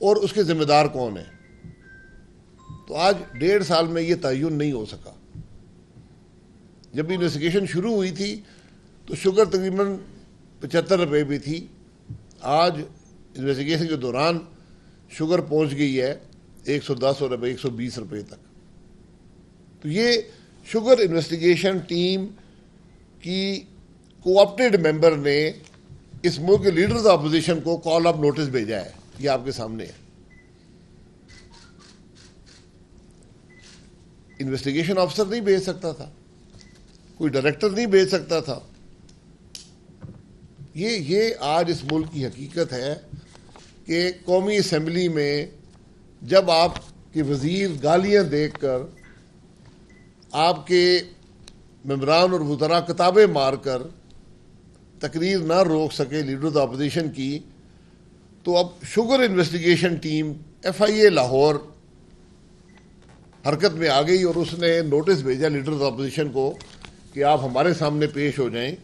اور اس کے ذمہ دار کون ہیں. تو آج 1.5 سال میں یہ تعین نہیں ہو سکا. جب انویسٹیگیشن شروع ہوئی تھی تو شوگر تقریباً 75 روپے بھی تھی. آج انویسٹیگیشن کے دوران شوگر پہنچ گئی ہے 110 روپے 120 روپے تک. تو یہ شوگر انویسٹیگیشن ٹیم کی کوآپٹیڈ ممبر نے اس ملک کے لیڈرز اپوزیشن کو کال اپ نوٹس بھیجا ہے. یہ آپ کے سامنے ہے. انویسٹیگیشن آفیسر نہیں بھیج سکتا تھا, کوئی ڈائریکٹر نہیں بھیج سکتا تھا. یہ آج اس ملک کی حقیقت ہے کہ قومی اسمبلی میں جب آپ کے وزیر گالیاں دیکھ کر, آپ کے ممبران اور وزراء کتابیں مار کر تقریر نہ روک سکے لیڈرز اپوزیشن کی, تو اب sugar investigation team FIA Lahore حرکت میں آ گئی اور اس نے نوٹس بھیجا لیڈرز اپوزیشن کو کہ آپ ہمارے سامنے پیش ہو جائیں.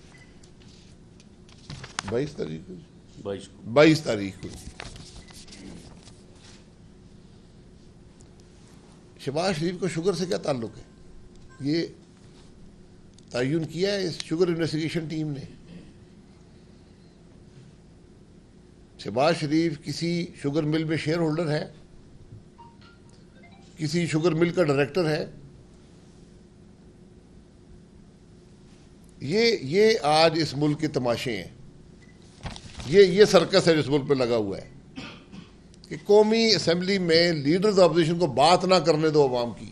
22 تاریخ کو شہباز شریف کو شوگر سے کیا تعلق ہے؟ یہ تعین کیا ہے اس شوگر انویسٹیگیشن ٹیم نے. شہباز شریف کسی شوگر مل میں شیئر ہولڈر ہے, کسی شوگر مل کا ڈائریکٹر ہے. یہ آج اس ملک کے تماشے ہیں. یہ سرکس ہے جو اس ملک پہ لگا ہوا ہے کہ قومی اسمبلی میں لیڈرز اپوزیشن کو بات نہ کرنے دو, عوام کی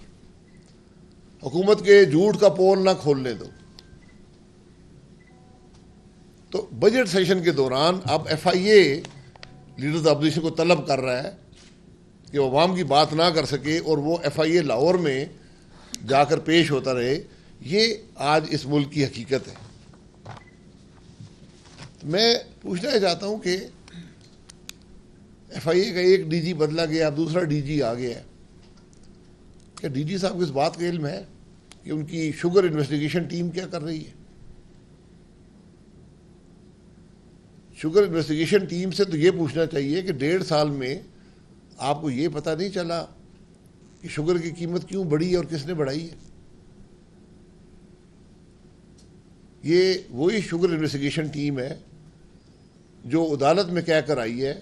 حکومت کے جھوٹ کا پول نہ کھولنے دو. تو بجٹ سیشن کے دوران اب FIA لیڈرز اپوزیشن کو طلب کر رہا ہے کہ وہ عوام کی بات نہ کر سکے اور وہ FIA لاہور میں جا کر پیش ہوتا رہے. یہ آج اس ملک کی حقیقت ہے. میں پوچھنا چاہتا ہوں کہ FIA کا ایک DG بدلا گیا, دوسرا DG آ گیا ہے. کیا DG صاحب کو اس بات کا علم ہے کہ ان کی شوگر انویسٹیگیشن ٹیم کیا کر رہی ہے؟ شوگر انویسٹیگیشن ٹیم سے تو یہ پوچھنا چاہیے کہ 1.5 سال میں آپ کو یہ پتہ نہیں چلا کہ شوگر کی قیمت کیوں بڑھی ہے اور کس نے بڑھائی ہے. یہ وہی شوگر انویسٹیگیشن ٹیم ہے جو عدالت میں کہہ کر آئی ہے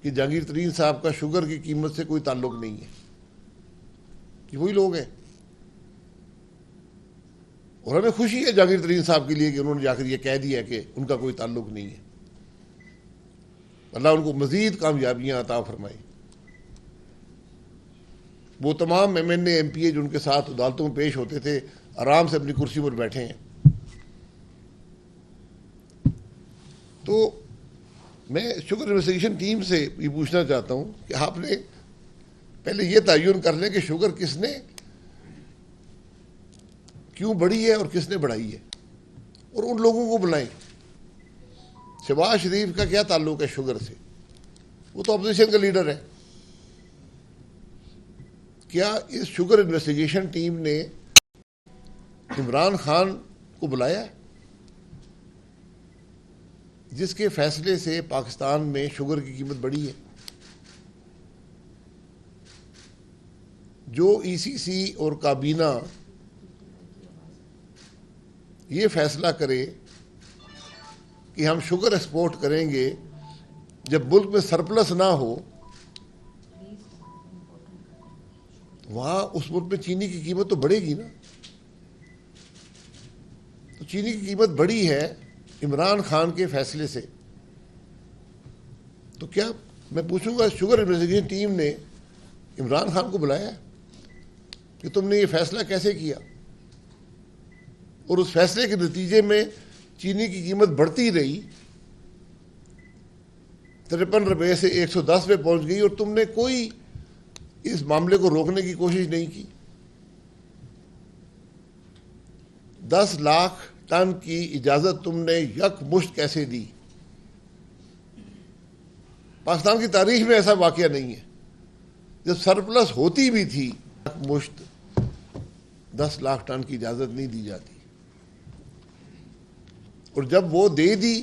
کہ جہانگیر ترین صاحب کا شوگر کی قیمت سے کوئی تعلق نہیں ہے. یہ وہی لوگ ہیں. اور ہمیں خوشی ہے جہانگیر ترین صاحب کے لیے کہ انہوں نے جا کر یہ کہہ دیا کہ ان کا کوئی تعلق نہیں ہے. اللہ ان کو مزید کامیابیاں عطا فرمائے. وہ تمام MNA MPA جو ان کے ساتھ عدالتوں میں پیش ہوتے تھے آرام سے اپنی کرسی پر بیٹھے ہیں. تو میں شوگر انویسٹیگیشن ٹیم سے یہ پوچھنا چاہتا ہوں کہ آپ نے پہلے یہ تعین کر لیں کہ شوگر کس نے کیوں بڑھی ہے اور کس نے بڑھائی ہے, اور ان لوگوں کو بلائیں. شہباز شریف کا کیا تعلق ہے شوگر سے؟ وہ تو اپوزیشن کا لیڈر ہے. کیا اس شوگر انویسٹیگیشن ٹیم نے عمران خان کو بلایا ہے جس کے فیصلے سے پاکستان میں شوگر کی قیمت بڑھی ہے؟ جو ECC اور کابینہ یہ فیصلہ کرے کہ ہم شوگر ایکسپورٹ کریں گے جب ملک میں سرپلس نہ ہو, وہاں اس ملک میں چینی کی قیمت تو بڑھے گی نا. تو چینی کی قیمت بڑھی ہے عمران خان کے فیصلے سے. تو کیا میں پوچھوں گا شوگر انویسٹیگیشن ٹیم نے عمران خان کو بلایا کہ تم نے یہ فیصلہ کیسے کیا, اور اس فیصلے کے نتیجے میں چینی کی قیمت بڑھتی رہی, 53 روپے سے 110 پہ پہنچ گئی, اور تم نے کوئی اس معاملے کو روکنے کی کوشش نہیں کی. 10 لاکھ ٹن کی اجازت تم نے یک مشت کیسے دی؟ پاکستان کی تاریخ میں ایسا واقعہ نہیں ہے. جب سرپلس ہوتی بھی تھی یک مشت 10 لاکھ ٹن کی اجازت نہیں دی جاتی, اور جب وہ دے دی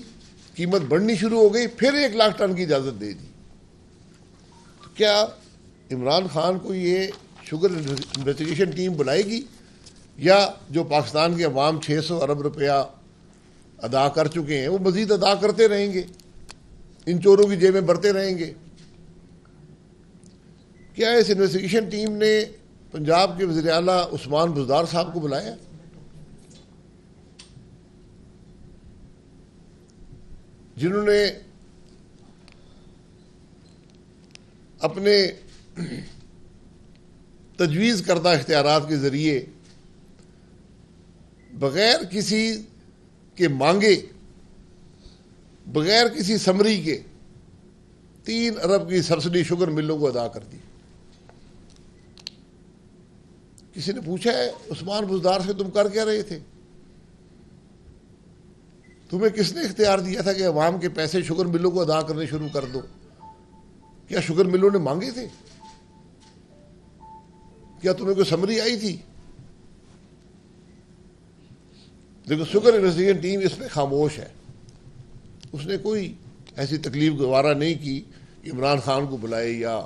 قیمت بڑھنی شروع ہو گئی پھر 1 لاکھ ٹن کی اجازت دے دی. کیا عمران خان کو یہ شوگر انویسٹیگیشن ٹیم بلائے گی، یا جو پاکستان کے عوام 600 ارب روپیہ ادا کر چکے ہیں وہ مزید ادا کرتے رہیں گے، ان چوروں کی جیبیں بھرتے رہیں گے؟ کیا اس انویسٹیگیشن ٹیم نے پنجاب کے وزیر اعلیٰ عثمان بزدار صاحب کو بلایا؟ جنہوں نے اپنے تجویز کردہ اختیارات کے ذریعے بغیر کسی کے مانگے، بغیر کسی سمری کے 3 ارب کی سبسڈی شوگر ملوں کو ادا کر دی؟ کسی نے پوچھا ہے عثمان بزدار سے تم کر کیا رہے تھے؟ تمہیں کس نے اختیار دیا تھا کہ عوام کے پیسے شوگر ملوں کو ادا کرنے شروع کر دو؟ کیا شوگر ملوں نے مانگے تھے؟ کیا تمہیں کوئی سمری آئی تھی؟ لیکن شوگر انویسٹیگیشن ٹیم اس پہ خاموش ہے. اس نے کوئی ایسی تکلیف گوارا نہیں کی عمران خان کو بلائے یا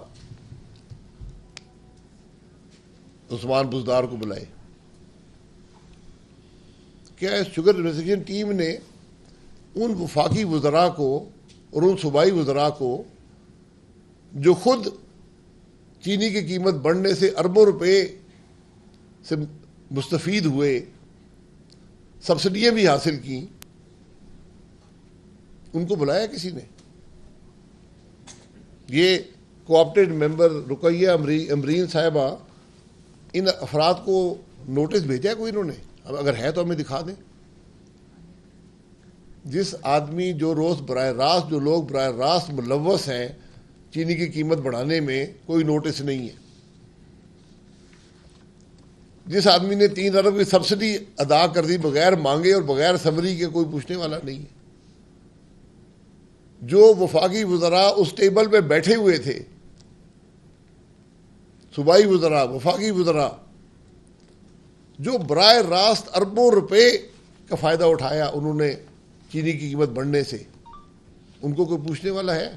عثمان بزدار کو بلائے. کیا اس شوگر انویسٹیگیشن ٹیم نے ان وفاقی وزراء کو اور ان صوبائی وزراء کو جو خود چینی کی قیمت بڑھنے سے اربوں روپے سے مستفید ہوئے، سبسڈیاں بھی حاصل کی، ان کو بلایا کسی نے؟ یہ کوآپٹیڈ ممبر رقیہ امرین صاحبہ، ان افراد کو نوٹس بھیجا ہے کوئی انہوں نے؟ اب اگر ہے تو ہمیں دکھا دیں. جس آدمی جو لوگ براہ راست ملوث ہیں چینی کی قیمت بڑھانے میں، کوئی نوٹس نہیں ہے. جس آدمی نے 3 ارب کی سبسڈی ادا کر دی بغیر مانگے اور بغیر سمری کے، کوئی پوچھنے والا نہیں ہے. جو وفاقی وزراء اس ٹیبل پہ بیٹھے ہوئے تھے، صوبائی وزراء، وفاقی وزراء، جو براہ راست اربوں روپے کا فائدہ اٹھایا انہوں نے چینی کی قیمت بڑھنے سے، ان کو کوئی پوچھنے والا ہے؟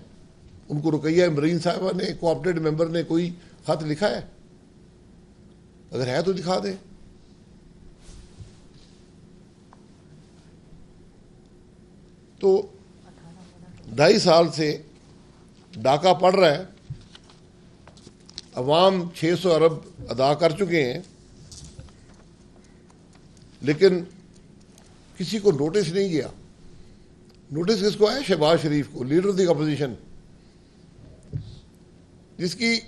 ان کو رقیہ امرین صاحبہ نے، کوآپٹیڈ ممبر نے کوئی خط لکھا ہے؟ اگر ہے تو دکھا دیں. تو 2.5 سال سے ڈاکہ پڑ رہا ہے، عوام 600 ارب ادا کر چکے ہیں، لیکن کسی کو نوٹس نہیں گیا. نوٹس کس کو ہے؟ شہباز شریف کو، لیڈر آف دی اپوزیشن، جس کی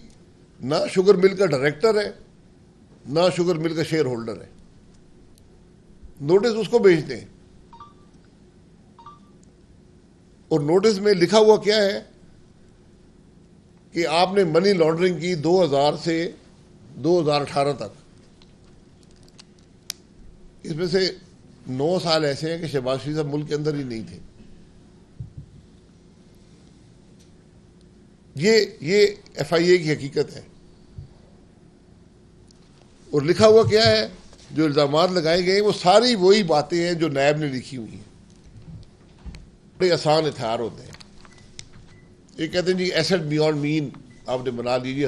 نہ شوگر مل کا ڈائریکٹر ہے نہ شوگر مل کا شیئر ہولڈر ہے. نوٹس اس کو بھیجتے ہیں، اور نوٹس میں لکھا ہوا کیا ہے کہ آپ نے منی لانڈرنگ کی 2000 سے 2018 تک. اس میں سے 9 سال ایسے ہیں کہ شہباز شریف صاحب ملک کے اندر ہی نہیں تھے. یہ ایف آئی اے کی حقیقت ہے. اور لکھا ہوا کیا ہے؟ جو الزامات لگائے گئے وہ ساری وہی باتیں ہیں جو نیب نے لکھی ہوئی ہیں. بڑے آسان ہتھیار ہوتے ہیں. یہ کہتے ہیں جی ایسٹ بیونڈ مین آپ نے بنا لیجیے،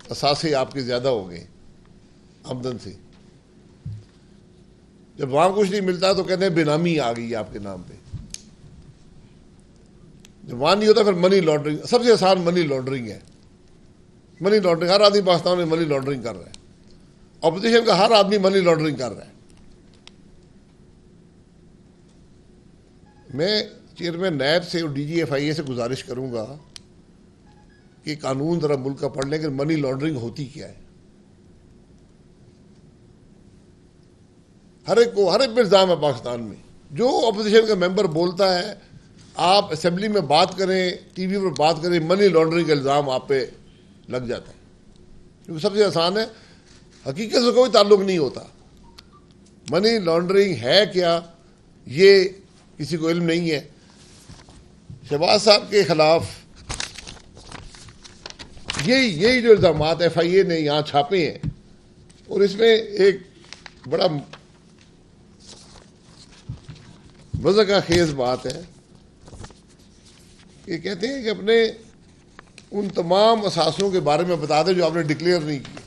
اثاثے آپ کے زیادہ ہو گئے آمدن سے. جب وہاں کچھ نہیں ملتا تو کہتے ہیں بے نامی آ گئی آپ کے نام پہ. جب وہاں نہیں ہوتا پھر منی لانڈرنگ. سب سے آسان منی لانڈرنگ ہے. منی لانڈرنگ ہر آدمی پاکستان میں منی لانڈرنگ کر رہا ہے. اپوزیشن کا ہر آدمی منی لانڈرنگ کر رہا ہے. میں چیئرمین نیب سے اور ڈی جی ایف آئی اے سے گزارش کروں گا کہ قانون ذرا ملک کا پڑھ لیں کہ منی لانڈرنگ ہوتی کیا ہے. ہر ایک پہ الزام ہے پاکستان میں. جو اپوزیشن کا ممبر بولتا ہے، آپ اسمبلی میں بات کریں، ٹی وی پر بات کریں، منی لانڈرنگ کا الزام آپ پہ لگ جاتا ہے. کیونکہ سب سے آسان ہے، حقیقت سے کوئی تعلق نہیں ہوتا. منی لانڈرنگ ہے کیا یہ کسی کو علم نہیں ہے. شہباز صاحب کے خلاف یہی جو الزامات ایف آئی اے نے یہاں چھاپے ہیں، اور اس میں ایک بڑا مزہ کا خیز بات ہے کہ کہتے ہیں کہ اپنے ان تمام اثاثوں کے بارے میں بتا دیں جو آپ نے ڈکلیئر نہیں کیے.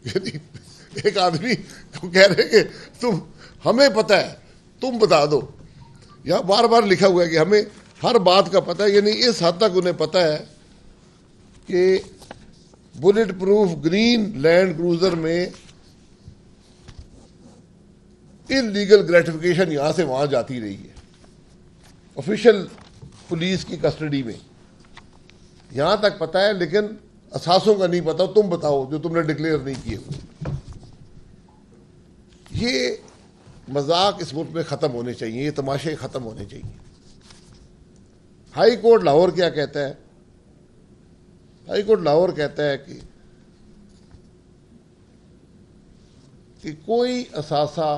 یعنی ایک آدمی کو کہہ رہے کہ تم ہمیں پتہ ہے تم بتا دو. یہاں بار بار لکھا ہوا ہے کہ ہمیں ہر بات کا پتہ ہے. یعنی اس حد تک انہیں پتہ ہے کہ bulletproof green Land Cruiser میں ان لیگل گریٹیفیکیشن یہاں سے وہاں جاتی رہی ہے آفیشیل پولیس کی کسٹڈی میں. یہاں تک پتہ ہے لیکن اثاثوں کا نہیں پتا. تم بتاؤ جو تم نے ڈکلیئر نہیں کیے ہوئے. یہ مذاق اس ملک میں ختم ہونے چاہیے. یہ تماشے ختم ہونے چاہیے. ہائی کورٹ لاہور کیا کہتا ہے؟ ہائی کورٹ لاہور کہتا ہے کہ کوئی اثاثہ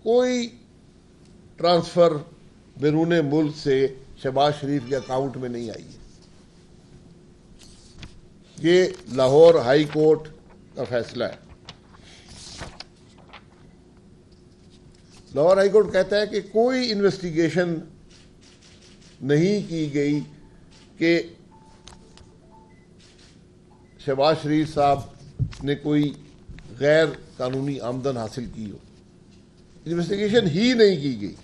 کوئی ٹرانسفر بیرون ملک سے شہباز شریف کے اکاؤنٹ میں نہیں آئی ہے. یہ لاہور ہائی کورٹ کا فیصلہ ہے. لاہور ہائی کورٹ کہتا ہے کہ کوئی انویسٹیگیشن نہیں کی گئی کہ شہباز شریف صاحب نے کوئی غیر قانونی آمدن حاصل کی ہو. انویسٹیگیشن ہی نہیں کی گئی.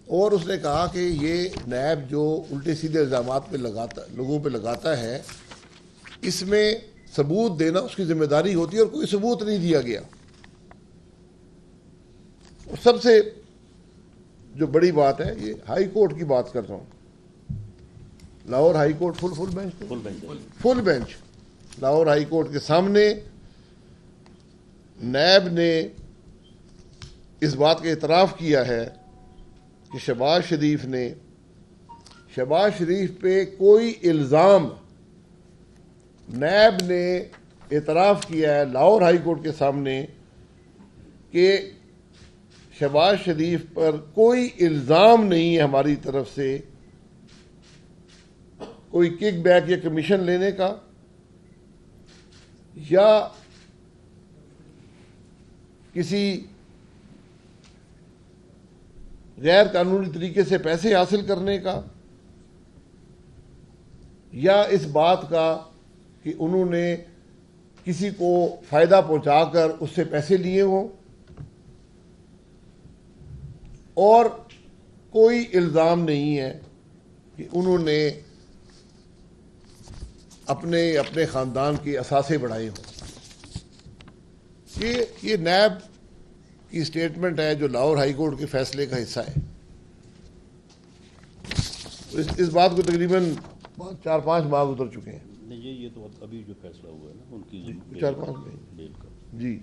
اور اس نے کہا کہ یہ نیب جو الٹے سیدھے الزامات پہ لوگوں پہ لگاتا ہے اس میں ثبوت دینا اس کی ذمہ داری ہوتی ہے اور کوئی ثبوت نہیں دیا گیا. اور سب سے جو بڑی بات ہے یہ ہائی کورٹ کی بات کر رہا ہوں. Lahore high court full bench Lahore high court کے سامنے نیب نے اس بات کا اعتراف کیا ہے کہ شہباز شریف پہ کوئی الزام نیب نے اعتراف کیا ہے لاہور ہائی کورٹ کے سامنے کہ شہباز شریف پر کوئی الزام نہیں ہے ہماری طرف سے کوئی کک بیک یا کمیشن لینے کا یا کسی غیر قانونی طریقے سے پیسے حاصل کرنے کا یا اس بات کا کہ انہوں نے کسی کو فائدہ پہنچا کر اس سے پیسے لیے ہوں. اور کوئی الزام نہیں ہے کہ انہوں نے اپنے خاندان کے اثاثے بڑھائے ہوں. یہ نیب کی اسٹیٹمنٹ ہے جو لاہور ہائی کورٹ کے فیصلے کا حصہ ہے. اس بات کو تقریباً 4-5 ماہ گزر چکے ہیں. یہ تو ابھی جو فیصلہ ہوا ہے نا ان کی 4-5 ماہ کا. جی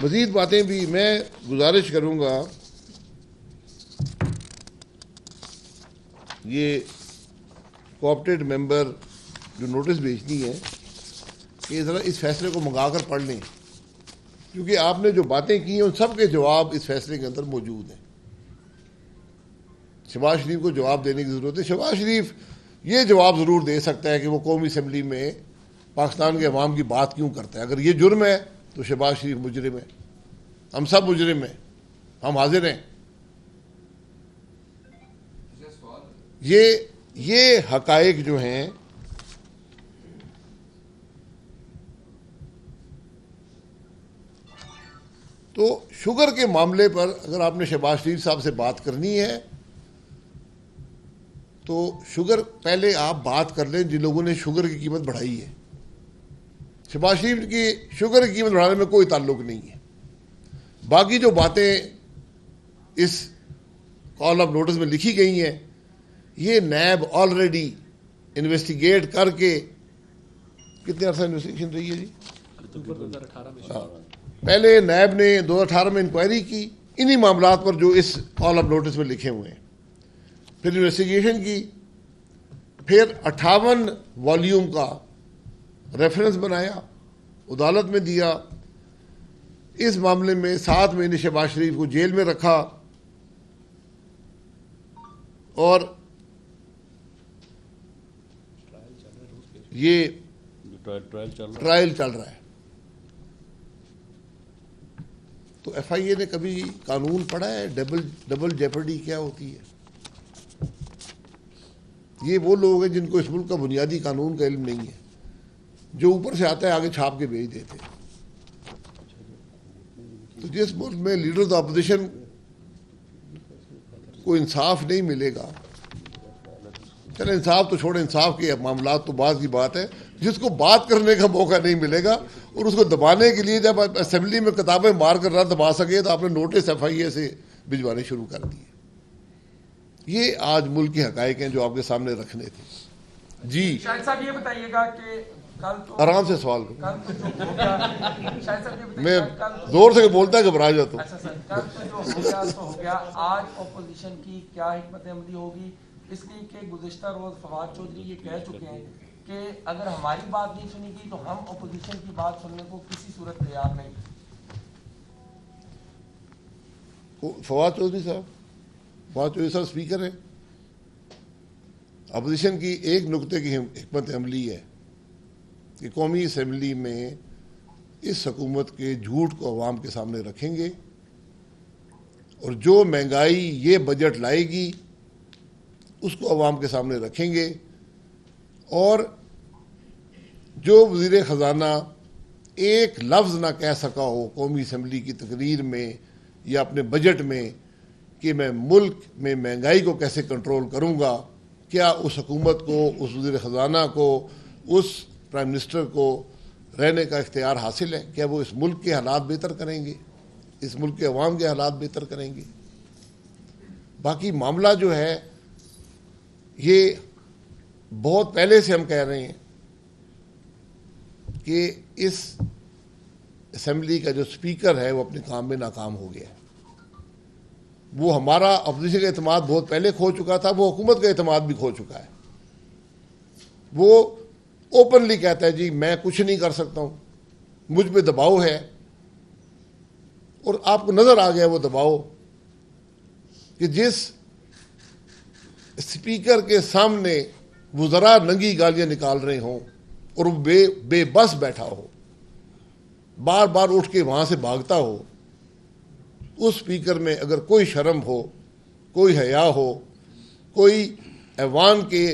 مزید باتیں بھی میں گزارش کروں گا. یہ کوآپریٹو ممبر جو نوٹس بھیجنی ہے کہ ذرا اس فیصلے کو منگا کر پڑھ لیں کیونکہ آپ نے جو باتیں کی ہیں ان سب کے جواب اس فیصلے کے اندر موجود ہیں. شہباز شریف کو جواب دینے کی ضرورت ہے. شہباز شریف یہ جواب ضرور دے سکتا ہے کہ وہ قومی اسمبلی میں پاکستان کے عوام کی بات کیوں کرتا ہے. اگر یہ جرم ہے تو شہباز شریف مجرم ہے. ہم سب مجرم ہیں. ہم حاضر ہیں. یہ حقائق جو ہیں تو شوگر کے معاملے پر اگر آپ نے شہباز شریف صاحب سے بات کرنی ہے تو شوگر پہلے آپ بات کر لیں جن لوگوں نے شوگر کی قیمت بڑھائی ہے. شہباز شریف کی شوگر کی قیمت بڑھانے میں کوئی تعلق نہیں ہے. باقی جو باتیں اس کال آف نوٹس میں لکھی گئی ہیں یہ نیب آلریڈی انویسٹیگیٹ کر کے کتنے عرصہ انویسٹیگیشن رہی ہے جی؟ پہلے نیب نے 2018 میں انکوائری کی انہی معاملات پر جو اس کال آف نوٹس میں لکھے ہوئے ہیں. پھر انویسٹیگیشن کی. پھر 58 والیوم کا ریفرنس بنایا عدالت میں دیا. اس معاملے میں 7 مہینے شہباز شریف کو جیل میں رکھا اور یہ ٹرائل چل رہا ہے. تو ایف آئی اے نے کبھی قانون پڑھا ہے ڈبل جیپرڈی کیا ہوتی ہے؟ یہ وہ لوگ ہیں جن کو اس ملک کا بنیادی قانون کا علم نہیں ہے، جو اوپر سے آتا ہے آگے چھاپ کے بھیج دیتے ہیں۔ تو جس ملک میں لیڈرز اپوزیشن کو انصاف نہیں ملے گا، چلے انصاف تو چھوڑے، انصاف کے معاملات تو بعد کی بات ہے، جس کو بات کرنے کا موقع نہیں ملے گا اور اس کو دبانے کے لیے جب اسمبلی میں کتابیں مار کر نہ دبا سکے تو آپ نے نوٹس ایف آئی اے سے بھجوانے شروع کر دیے۔ یہ آج ملک کے حقائق ہیں جو آپ کے سامنے رکھنے تھے۔ جی شاہد صاحب یہ بتائیے گا کہ کل تو آرام سے سوال کرو، کل تو جو ہو گیا، شاہد صاحب یہ بتائیے میں گا کل تو زور سے بولتا ہے گھبرا جاتا ہوں۔ اچھا سر، کل تو جو ہو گیا سو ہو گیا، آج اپوزیشن کی کیا حکمت عملی ہوگی؟ اس لیے کہ گزشتہ روز فواد چودھری یہ کہہ چکے ہیں کہ اگر ہماری بات نہیں سنی گئی تو ہم اپوزیشن کی بات سننے کو کسی صورت تیار نہیں۔ فواد چودھری صاحب اسپیکر ہیں، اپوزیشن کی ایک نقطے کی حکمت عملی ہے کہ قومی اسمبلی میں اس حکومت کے جھوٹ کو عوام کے سامنے رکھیں گے، اور جو مہنگائی یہ بجٹ لائے گی اس کو عوام کے سامنے رکھیں گے، اور جو وزیر خزانہ ایک لفظ نہ کہہ سکا ہو قومی اسمبلی کی تقریر میں یا اپنے بجٹ میں کہ میں ملک میں مہنگائی کو کیسے کنٹرول کروں گا، کیا اس حکومت کو، اس وزیر خزانہ کو، اس پرائم منسٹر کو رہنے کا اختیار حاصل ہے؟ کیا وہ اس ملک کے حالات بہتر کریں گے، اس ملک کے عوام کے حالات بہتر کریں گے؟ باقی معاملہ جو ہے یہ بہت پہلے سے ہم کہہ رہے ہیں کہ اس اسمبلی کا جو اسپیکر ہے وہ اپنے کام میں ناکام ہو گیا ہے۔ وہ ہمارا اپوزیشن کا اعتماد بہت پہلے کھو چکا تھا، وہ حکومت کا اعتماد بھی کھو چکا ہے۔ وہ اوپنلی کہتا ہے جی میں کچھ نہیں کر سکتا ہوں، مجھ پہ دباؤ ہے، اور آپ کو نظر آ گیا وہ دباؤ کہ جس اسپیکر کے سامنے وزراء ننگی گالیاں نکال رہے ہوں اور وہ بے بس بیٹھا ہو، بار بار اٹھ کے وہاں سے بھاگتا ہو، اس اسپیکر میں اگر کوئی شرم ہو، کوئی حیا ہو، کوئی ایوان کے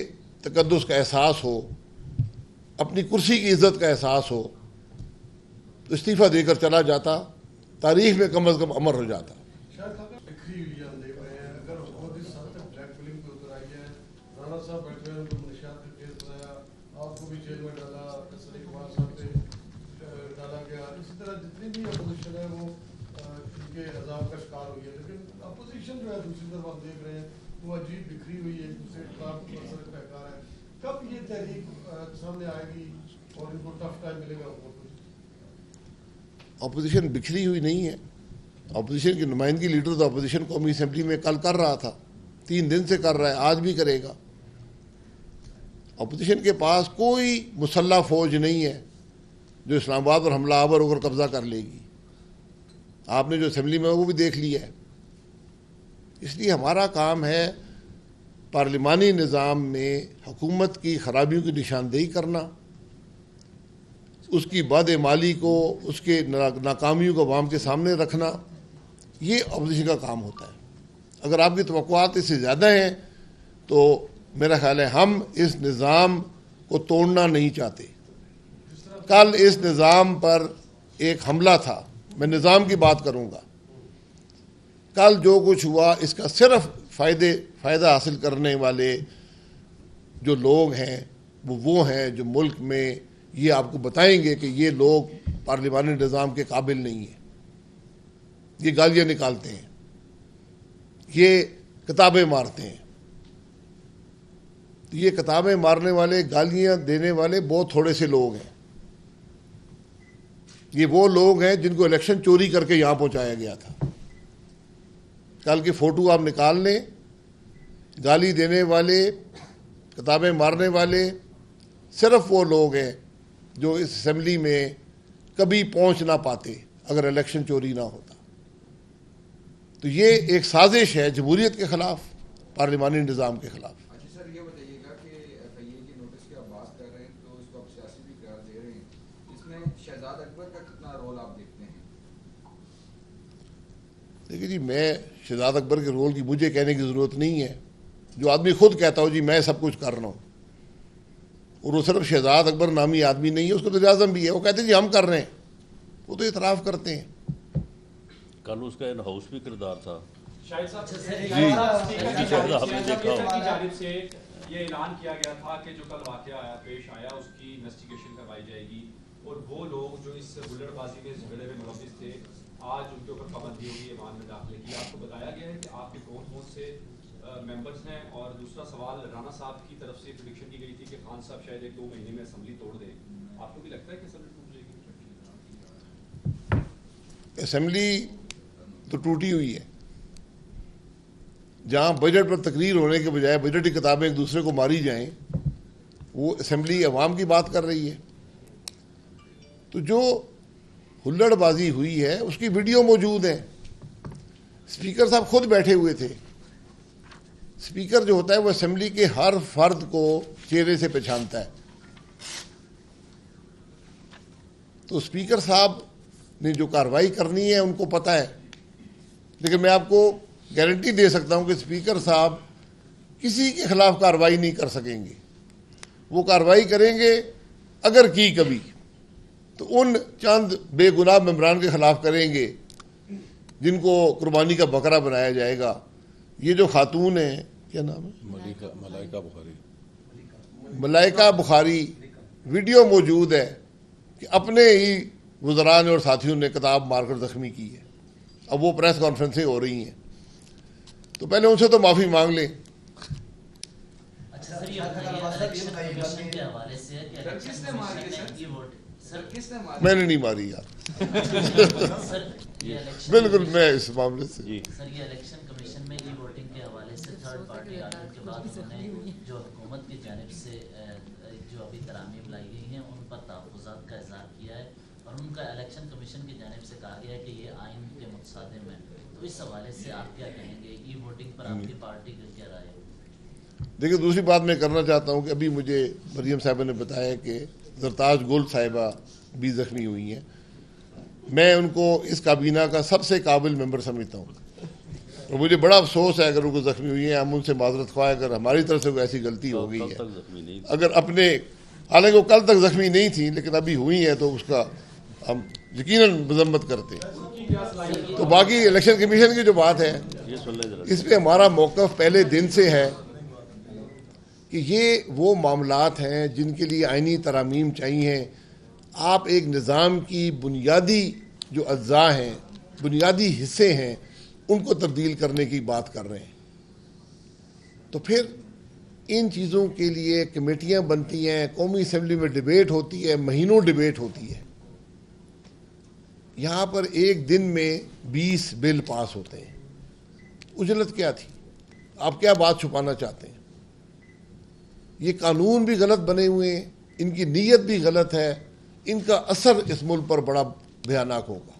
تقدس کا احساس ہو، اپنی کرسی کی عزت کا احساس ہو، تو استعفیٰ دے کر چلا جاتا، تاریخ میں کم از کم امر ہو جاتا۔ رانا صاحب بیٹھے ہیں، ان کو منشیات کا کیس بنایا، آپ کو بھی جیل میں ڈالا، سلیم کمار صاحب پہ ڈالا گیا، اسی طرح جتنی بھی اپوزیشن ہے وہ ان کے عذاب کا شکار ہوئی ہے۔ لیکن اپوزیشن جو ہے دوسری طرف ہم دیکھ رہے ہیں وہ عجیب بکھری ہوئی ہے، دوسرے اختلاف پر سر پہکار ہے۔ کب یہ تحریک سامنے آئے گی اور ان کو ٹف ٹائم ملے گا حکومت کو؟ اپوزیشن بکھری ہوئی نہیں ہے، اپوزیشن کی نمائندگی لیڈر تو اپوزیشن قومی اسمبلی میں کل کر رہا تھا، 3 دن سے کر رہا ہے، آج بھی کرے گا۔ اپوزیشن کے پاس کوئی مسلح فوج نہیں ہے جو اسلام آباد پر حملہ آور ہو کر قبضہ کر لے گی۔ آپ نے جو اسمبلی میں وہ بھی دیکھ لیا ہے۔ اس لیے ہمارا کام ہے پارلیمانی نظام میں حکومت کی خرابیوں کی نشاندہی کرنا، اس کی بد اعمالی کو، اس کے ناکامیوں کو عوام کے سامنے رکھنا، یہ اپوزیشن کا کام ہوتا ہے۔ اگر آپ کی توقعات اس سے زیادہ ہیں تو میرا خیال ہے ہم اس نظام کو توڑنا نہیں چاہتے۔ کل اس نظام پر ایک حملہ تھا، میں نظام کی بات کروں گا۔ کل جو کچھ ہوا اس کا صرف فائدہ حاصل کرنے والے جو لوگ ہیں وہ ہیں جو ملک میں یہ آپ کو بتائیں گے کہ یہ لوگ پارلیمانی نظام کے قابل نہیں ہیں، یہ گالیاں نکالتے ہیں، یہ کتابیں مارتے ہیں۔ یہ کتابیں مارنے والے، گالیاں دینے والے بہت تھوڑے سے لوگ ہیں۔ یہ وہ لوگ ہیں جن کو الیکشن چوری کر کے یہاں پہنچایا گیا تھا۔ کل کی فوٹو آپ نکال لیں، گالی دینے والے، کتابیں مارنے والے صرف وہ لوگ ہیں جو اس اسمبلی میں کبھی پہنچ نہ پاتے اگر الیکشن چوری نہ ہوتا۔ تو یہ ایک سازش ہے جمہوریت کے خلاف، پارلیمانی نظام کے خلاف۔ اچھا سر، یہ بتائیے گا کہ ایف آئی اے کے نوٹس کی آپ بات کر رہے ہیں تو اس کو آپ سیاسی بھی قرار دے رہے ہیں، اس میں شہزاد اکبر کا کتنا رول آپ دیکھتے ہیں؟ دیکھیے جی، میں شہزاد اکبر کے رول کی مجھے کہنے کی ضرورت نہیں ہے. جو آدمی خود کہتا ہو جی میں سب کچھ کر رہا ہوں، اور وہ صرف شہزاد اکبر نامی آدمی نہیں ہے، اس کو وزیر اعظم بھی ہے، وہ کہتے ہیں جی ہم کر رہے ہیں، وہ تو اعتراف کرتے ہیں. کل اس کا ان ہاؤس بھی کردار تھا. شاہد صاحب آپ نے دیکھا ہو. کی جانب سے یہ اعلان کیا گیا تھا کہ جو کل واقعہ پیش آیا اس کی انویسٹیگیشن کروائی جائے گی، اور وہ لوگ جو اس بلڈ بازی میں جھگڑے میں ملوث تھے آج ان کے اوپر پابندی ہوگی ایوان میں داخلے کی. آپ کو بتایا گیا ہے کہ آپ کے کون کون سے ممبرز ہیں؟ اور دوسرا سوال، رانا صاحب کی طرف سے پریڈکشن کی گئی تھی کہ خان صاحب شاید 1-2 مہینے میں اسمبلی توڑ دیں. آپ کو بھی لگتا ہے کہ اسمبلی ٹوٹ جائے گی؟ اسمبلی تو ٹوٹی ہوئی ہے. جہاں بجٹ پر تقریر ہونے کے بجائے بجٹ کی کتابیں ایک دوسرے کو ماری جائیں، وہ اسمبلی عوام کی بات کر رہی ہے. تو جو ہلڑ بازی ہوئی ہے اس کی ویڈیو موجود ہے. اسپیکر صاحب خود بیٹھے ہوئے تھے. اسپیکر جو ہوتا ہے وہ اسمبلی کے ہر فرد کو چہرے سے پہچانتا ہے. تو اسپیکر صاحب نے جو کارروائی کرنی ہے ان کو پتہ ہے. لیکن میں آپ کو گارنٹی دے سکتا ہوں کہ اسپیکر صاحب کسی کے خلاف کارروائی نہیں کر سکیں گے. وہ کارروائی کریں گے اگر کی کبھی تو ان چند بے گناہ ممبران کے خلاف کریں گے جن کو قربانی کا بکرا بنایا جائے گا. یہ جو خاتون ہیں، کیا نام ہے؟ ملائکہ بخاری. ویڈیو موجود ہے کہ اپنے ہی وزران اور ساتھیوں نے کتاب مار کر زخمی کی ہے. اب وہ پریس کانفرنسیں ہو رہی ہیں، تو پہلے ان سے تو معافی مانگ لیں. اچھا سر، یہ الیکشن کمیشن کے حوالے سے ہے کہ کس نے ماری ہے سر؟ یہ ووٹ سر کس نے ماری؟ میں نے نہیں ماری یار. سر یہ الیکشن بالکل میں اس معاملے سے سر یہ الیکشن کمیشن میں ای ووٹنگ کے حوالے سے تھرڈ پارٹی آنے کے بعد انہوں نے جو حکومت کی جانب سے جو ابھی ترامیم لائی گئی ہیں ان پر تحفظات کا اظہار کیا ہے، اور ان کا الیکشن کمیشن کی جانب سے کہا گیا ہے کہ یہ آئین کے متصادم ہے. تو اس حوالے سے آپ کیا کہیں گے؟ ای ووٹنگ پر آپ کی پارٹی کا کیا رائے ہے؟ دیکھیے، دوسری بات میں کرنا چاہتا ہوں کہ ابھی مجھے مریم صاحبہ نے بتایا کہ زرتاج گل صاحبہ بھی زخمی ہوئی ہیں. میں ان کو اس کابینہ کا سب سے قابل ممبر سمجھتا ہوں، اور مجھے بڑا افسوس ہے اگر ان کو زخمی ہوئی ہیں. ہم ان سے معذرت خواہ اگر ہماری طرف سے کوئی ایسی غلطی ہو گئی ہے، اگر اپنے، حالانکہ وہ کل تک زخمی نہیں تھی لیکن ابھی ہوئی ہیں، تو اس کا ہم یقیناً مذمت کرتے ہیں. تو باقی الیکشن کمیشن کی جو بات ہے اس پہ ہمارا موقف پہلے دن سے ہے کہ یہ وہ معاملات ہیں جن کے لیے آئینی ترامیم چاہیے. آپ ایک نظام کی بنیادی جو اجزاء ہیں، بنیادی حصے ہیں، ان کو تبدیل کرنے کی بات کر رہے ہیں. تو پھر ان چیزوں کے لیے کمیٹیاں بنتی ہیں، قومی اسمبلی میں ڈیبیٹ ہوتی ہے، مہینوں ڈیبیٹ ہوتی ہے. یہاں پر ایک دن میں 20 بل پاس ہوتے ہیں. اجلت کیا تھی؟ آپ کیا بات چھپانا چاہتے ہیں؟ یہ قانون بھی غلط بنے ہوئے ہیں، ان کی نیت بھی غلط ہے، ان کا اثر اس ملک پر بڑا بھیانک ہوگا.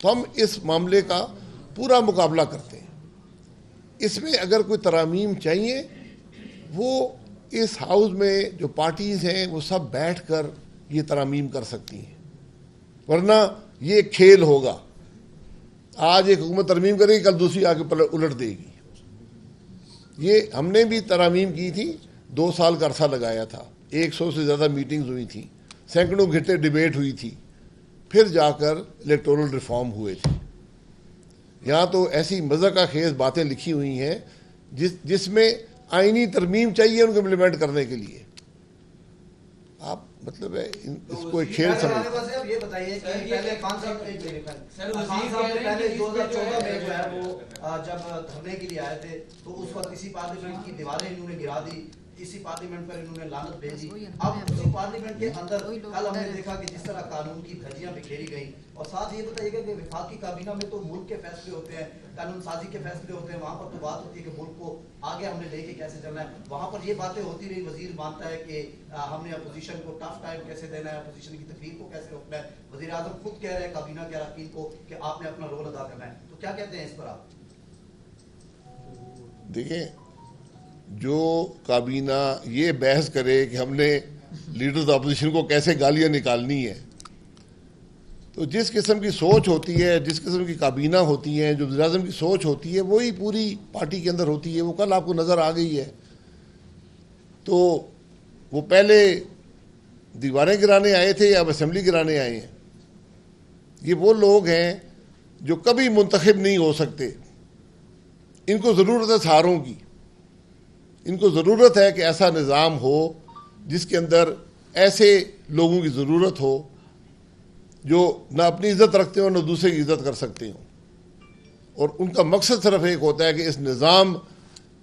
تو ہم اس معاملے کا پورا مقابلہ کرتے ہیں. اس میں اگر کوئی ترامیم چاہیے، وہ اس ہاؤس میں جو پارٹیز ہیں وہ سب بیٹھ کر یہ ترامیم کر سکتی ہیں، ورنہ یہ ایک کھیل ہوگا. آج ایک حکومت ترمیم کرے گی، کل دوسری آگے الٹ دے گی. یہ ہم نے بھی ترامیم کی تھی، 2 سال کا عرصہ لگایا تھا، 100 سے زیادہ میٹنگز ہوئی تھیں، سینکڑوں گھنٹے ڈیبیٹ ہوئی تھی، پھر جا کر الیکٹورل ریفارم ہوئے تھے. یہاں تو ایسی مذاق خیز باتیں لکھی ہوئی ہیں جس میں آئینی ترمیم چاہیے ان کو امپلیمنٹ کرنے کے لیے. آپ مطلب ہے اس کو ایک کھیل سمجھتے. اب یہ بتائیے کہ پہلے خان صاحب نے پہلے 2014 میں جو ہے وہ جب دھرنے کے لیے آئے تھے تو اس وقت اسی پارلیمنٹ کی دیواریں انہوں نے گرا دی، اسی پارلیمنٹ پر انہوں نے لعنت بھیجی. اب اسی پارلیمنٹ کے اندر کل ہم نے دیکھا کہ جس طرح قانون کی دھجیاں بکھیری گئیں. اور ساتھ یہ بتائیے گا کہ وفاقی کابینہ میں تو ملک کے فیصلے ہوتے ہیں، قانون سازی کے فیصلے ہوتے ہیں، وہاں پر تو بات ہوتی ہے کہ ملک کو آگے ہم نے لے کے کیسے چلنا ہے. وہاں پر یہ باتیں ہوتی رہی، وزیر مانتا ہے کہ ہم نے اپوزیشن کو ٹف ٹائم کیسے دینا ہے، اپوزیشن کی تقریر کو کیسے روکنا ہے. وزیر اعظم خود کہہ رہے ہیں کابینہ کے اراکین کو کہ آپ نے اپنا رول ادا کرنا ہے. تو کیا کہتے ہیں اس پر آپ؟ دیکھیں، جو کابینہ یہ بحث کرے کہ ہم نے لیڈرز اپوزیشن کو کیسے گالیاں نکالنی ہے، تو جس قسم کی سوچ ہوتی ہے، جس قسم کی کابینہ ہوتی ہیں، جو وزیر اعظم کی سوچ ہوتی ہے، وہی پوری پارٹی کے اندر ہوتی ہے. وہ کل آپ کو نظر آ گئی ہے. تو وہ پہلے دیواریں گرانے آئے تھے یا اب اسمبلی گرانے آئے ہیں؟ یہ وہ لوگ ہیں جو کبھی منتخب نہیں ہو سکتے. ان کو ضرورت ہے سہاروں کی. ان کو ضرورت ہے کہ ایسا نظام ہو جس کے اندر ایسے لوگوں کی ضرورت ہو جو نہ اپنی عزت رکھتے ہوں نہ دوسرے کی عزت کر سکتے ہوں. اور ان کا مقصد صرف ایک ہوتا ہے کہ اس نظام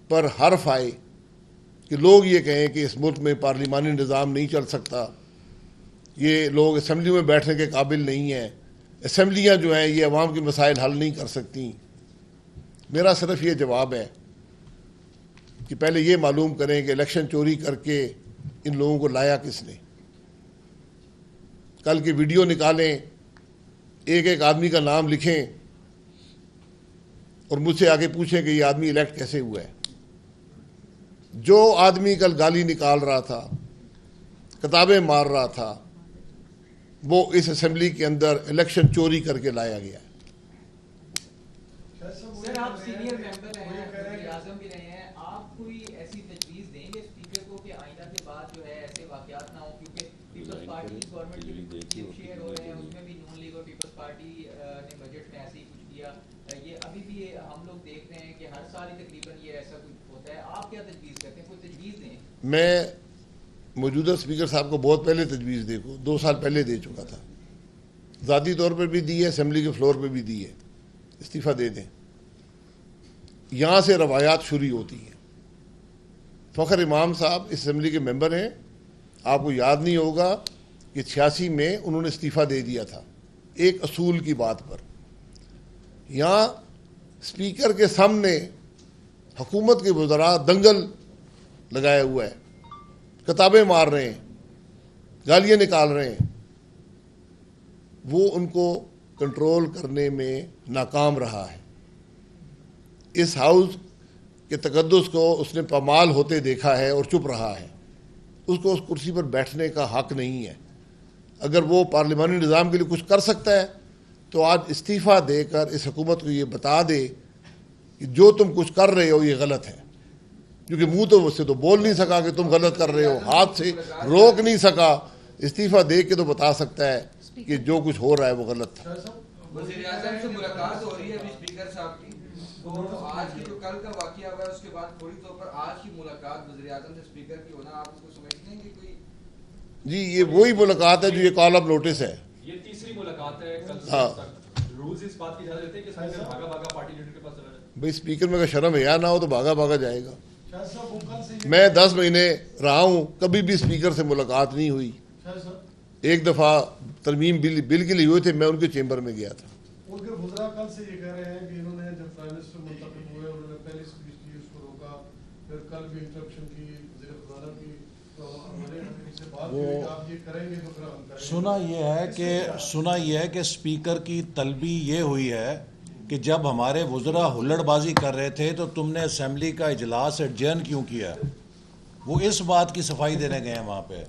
پر حرف آئے، کہ لوگ یہ کہیں کہ اس ملک میں پارلیمانی نظام نہیں چل سکتا، یہ لوگ اسمبلی میں بیٹھنے کے قابل نہیں ہیں، اسمبلیاں جو ہیں یہ عوام کے مسائل حل نہیں کر سکتی. میرا صرف یہ جواب ہے کہ پہلے یہ معلوم کریں کہ الیکشن چوری کر کے ان لوگوں کو لایا کس نے. کل کی ویڈیو نکالیں، ایک ایک آدمی کا نام لکھیں اور مجھ سے آگے پوچھیں کہ یہ آدمی الیکٹ کیسے ہوا ہے. جو آدمی کل گالی نکال رہا تھا، کتابیں مار رہا تھا، وہ اس اسمبلی کے اندر الیکشن چوری کر کے لایا گیا ہے. سر آپ سینئر ممبر ہیں، وزیر اعظم بھی رہے ہیں، آپ کوئی ایسی تجویز دیں گے اسپیکر کو کہ آئندہ کے بعد جو ہے ایسے واقعات نہ ہوں؟ کیونکہ پیپلز پارٹی گورنمنٹ کے شیئر ہو رہے ہیں، اس میں بھی نون لیگ اور پیپلز پارٹی نے بجٹ میں ایسے ہی کچھ کیا. یہ ابھی بھی ہم لوگ دیکھ رہے ہیں کہ ہر سال ہی تقریباً یہ ایسا کچھ ہوتا ہے. آپ کیا تجویز کرتے ہیں؟ کوئی تجویز دیں. میں موجودہ اسپیکر صاحب کو بہت پہلے تجویز 2 سال پہلے دے چکا تھا. ذاتی طور پر بھی دی ہے، اسمبلی کے فلور پہ بھی دی ہے. استعفیٰ دے دیں. یہاں سے روایات شروع ہوتی ہیں. فخر امام صاحب اس اسمبلی کے ممبر ہیں. آپ کو یاد نہیں ہوگا کہ 86 میں انہوں نے استعفیٰ دے دیا تھا ایک اصول کی بات پر. یہاں اسپیکر کے سامنے حکومت کے وزراء دنگل لگائے ہوا ہے، کتابیں مار رہے ہیں، گالیاں نکال رہے ہیں. وہ ان کو کنٹرول کرنے میں ناکام رہا ہے. اس ہاؤس کے تقدس کو اس نے پامال ہوتے دیکھا ہے اور چپ رہا ہے. اس کو اس کرسی پر بیٹھنے کا حق نہیں ہے. اگر وہ پارلیمانی نظام کے لیے کچھ کر سکتا ہے تو آج استعفیٰ دے کر اس حکومت کو یہ بتا دے کہ جو تم کچھ کر رہے ہو یہ غلط ہے. کیونکہ منہ تو اس سے تو بول نہیں سکا کہ تم غلط کر رہے ہو، ہاتھ سے روک نہیں سکا. استعفیٰ دے کے تو بتا سکتا ہے کہ جو کچھ ہو رہا ہے وہ غلط تھا. وزیر اعظم سے ملاقات ہو رہی ہے ابھی اسپیکر صاحب کی، تو آج کی جو کل کا واقعہ ہوا ہے اس کے بعد فوری طور پر آج کی ملاقات وزیر اعظم سے اسپیکر کی ہونا، آپ اس کو سمجھتے ہیں کہ کوئی؟ جی یہ وہی ملاقات ہے جو یہ کال اپ نوٹس ہے. یہ تیسری ملاقات ہے. ہاں رولز اس بات کی اجازت دیتے ہیں کہ اسپیکر بھاگا بھاگا پارٹی لیڈر کے پاس چلا جائے. بھائی اسپیکر میں اگر شرم حیا نہ ہو تو بھاگا بھاگا جائے گا. میں 10 مہینے رہا ہوں، کبھی بھی اسپیکر سے ملاقات نہیں ہوئی. ایک دفعہ ترمیم بل کے لیے ہوئے تھے، میں ان کے چیمبر میں گیا تھا. ان کے وزراء کل سے یہ کہہ رہے ہیں کہ انہوں نے جب پرائم منسٹر منتخب ہوئے انہوں نے پہلی اسپیچ کی، اس کو روکا، پھر کل بھی انٹرپشن کی وزیر خزانہ کی. تو ہمارے ان سے بات ہوئی کہ آپ یہ کریں گے تو پھر ہم کریں گے. سنا یہ ہے کہ اسپیکر کی طلبی یہ ہوئی ہے کہ جب ہمارے وزراء ہلڑ بازی کر رہے تھے تو تم نے اسمبلی کا اجلاس ایڈجرن کیوں کیا؟ وہ اس بات کی صفائی دینے گئے ہیں وہاں پہ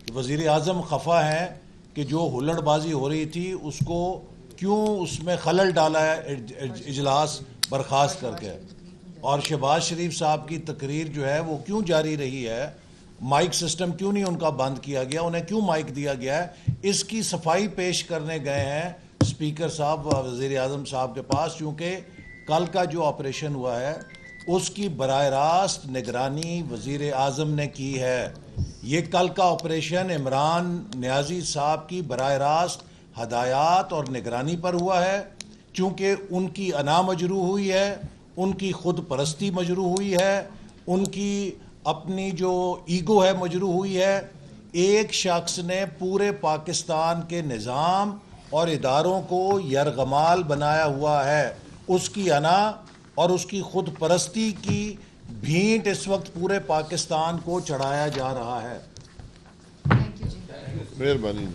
کہ وزیر اعظم خفا ہیں کہ جو ہلڑ بازی ہو رہی تھی اس کو کیوں اس میں خلل ڈالا ہے اجلاس برخاست کر کے. اور شہباز شریف صاحب کی تقریر جو ہے وہ کیوں جاری رہی ہے، مائک سسٹم کیوں نہیں ان کا بند کیا گیا، انہیں کیوں مائک دیا گیا ہے، اس کی صفائی پیش کرنے گئے ہیں اسپیکر صاحب وزیر اعظم صاحب کے پاس. چونکہ کل کا جو آپریشن ہوا ہے اس کی براہ راست نگرانی وزیر اعظم نے کی ہے. یہ کل کا آپریشن عمران نیازی صاحب کی براہ راست ہدایات اور نگرانی پر ہوا ہے. چونکہ ان کی انا مجروح ہوئی ہے، ان کی خود پرستی مجروح ہوئی ہے، ان کی اپنی جو ایگو ہے مجروح ہوئی ہے. ایک شخص نے پورے پاکستان کے نظام اور اداروں کو یرغمال بنایا ہوا ہے. اس کی انا اور اس کی خود پرستی کی بھینٹ اس وقت پورے پاکستان کو چڑھایا جا رہا ہے. مہربانی.